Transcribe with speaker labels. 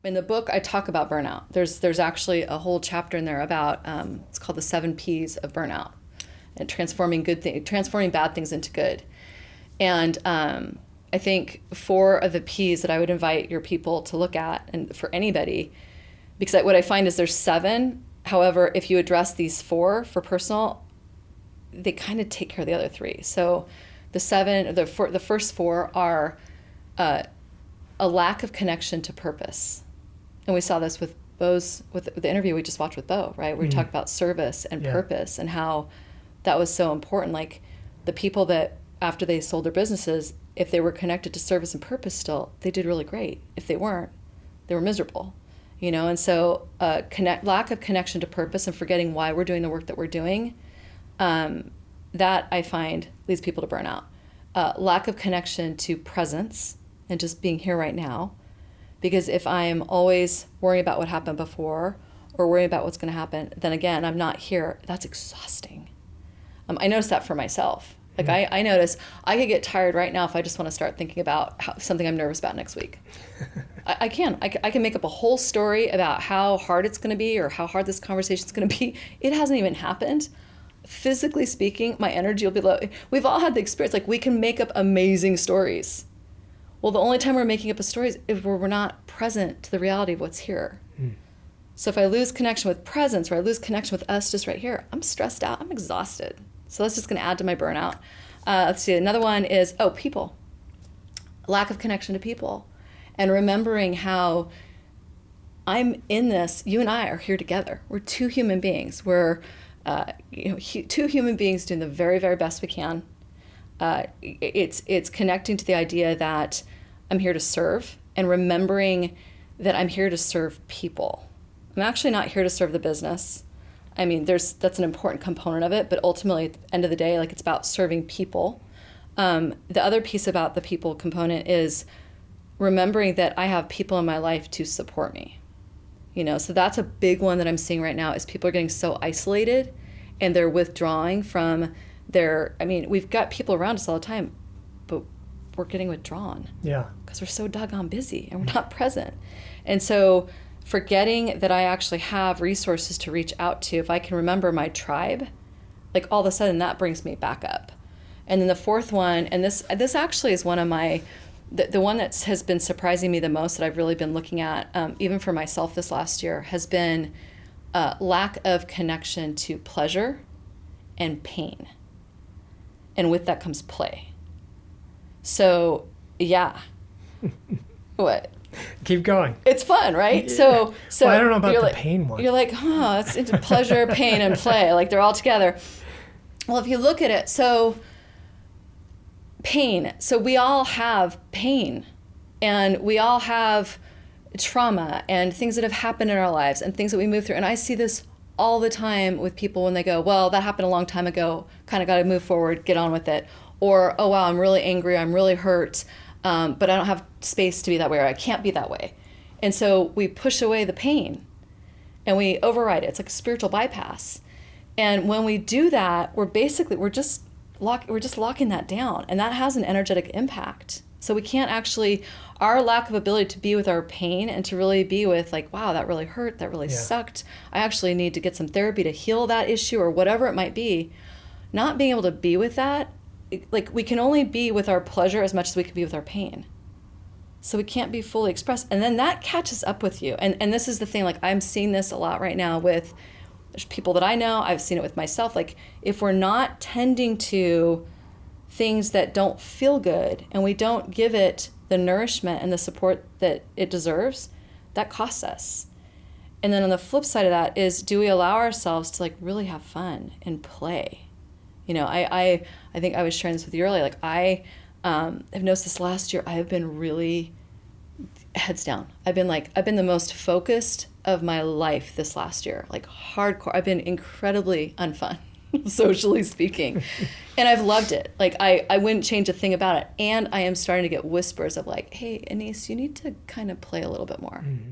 Speaker 1: In the book, I talk about burnout. There's actually a whole chapter in there about, it's called the 7 Ps of burnout, and transforming bad things into good. And I think 4 of the Ps that I would invite your people to look at, and for anybody, because what I find is there's 7. However, if you address these 4 for personal, they kind of take care of the other 3. So the first 4 are a lack of connection to purpose. And we saw this with the interview we just watched with Bo, right? Where we talked about service and purpose and how that was so important. Like the people that after they sold their businesses, if they were connected to service and purpose still, they did really great. If they weren't, they were miserable, And so lack of connection to purpose and forgetting why we're doing the work that we're doing, that I find leads people to burnout. Lack of connection to presence and just being here right now. Because if I'm always worrying about what happened before or worrying about what's going to happen, then again, I'm not here. That's exhausting. I notice that for myself. Like I notice I could get tired right now if I just want to start thinking about something I'm nervous about next week. I can make up a whole story about how hard it's going to be or how hard this conversation is going to be. It hasn't even happened. Physically speaking, my energy will be low. We've all had the experience. Like we can make up amazing stories. Well, the only time we're making up a story is if we're not present to the reality of what's here. So if I lose connection with presence or I lose connection with us just right here, I'm stressed out, I'm exhausted. So that's just going to add to my burnout. Let's see, another one is, people. Lack of connection to people. And remembering how I'm in this, you and I are here together. We're 2 human beings. We're 2 human beings doing the very, very best we can. It's connecting to the idea that I'm here to serve and remembering that I'm here to serve people. I'm actually not here to serve the business. I mean, that's an important component of it, but ultimately at the end of the day, it's about serving people. The other piece about the people component is remembering that I have people in my life to support me. So that's a big one that I'm seeing right now is people are getting so isolated and they're withdrawing from we've got people around us all the time, but we're getting withdrawn. Yeah. Because we're so doggone busy and we're not present. And so forgetting that I actually have resources to reach out to, if I can remember my tribe, all of a sudden that brings me back up. And then the 4th one, and this actually is one of my, the one that has been surprising me the most that I've really been looking at, even for myself this last year, has been lack of connection to pleasure and pain. And with that comes play. So, yeah. What?
Speaker 2: Keep going.
Speaker 1: It's fun, right?
Speaker 2: Yeah.
Speaker 1: So
Speaker 2: well, I don't know about the pain one.
Speaker 1: You're like, it's into pleasure, pain, and play. They're all together. Well, if you look at it, so pain. So we all have pain. And we all have trauma and things that have happened in our lives and things that we move through. And I see this all the time with people when they go, well, that happened a long time ago, kind of got to move forward, get on with it. Or, oh, wow, I'm really angry, I'm really hurt, but I don't have space to be that way, or I can't be that way. And so we push away the pain and we override it. It's like a spiritual bypass. And when we do that, we're just locking that down, and that has an energetic impact. So we can't actually, our lack of ability to be with our pain and to really be with wow, that really hurt, that really sucked. I actually need to get some therapy to heal that issue or whatever it might be. Not being able to be with that, we can only be with our pleasure as much as we can be with our pain. So we can't be fully expressed. And then that catches up with you. And this is the thing, I'm seeing this a lot right now with people that I know. I've seen it with myself. If we're not tending to things that don't feel good and we don't give it the nourishment and the support that it deserves, that costs us. And then on the flip side of that is, do we allow ourselves to really have fun and play? I think I was sharing this with you earlier. I have noticed this last year, I have been really heads down. I've been the most focused of my life this last year, hardcore. I've been incredibly unfun. Socially speaking. And I've loved it. I wouldn't change a thing about it. And I am starting to get whispers of hey, Anese, you need to kind of play a little bit more. Mm-hmm.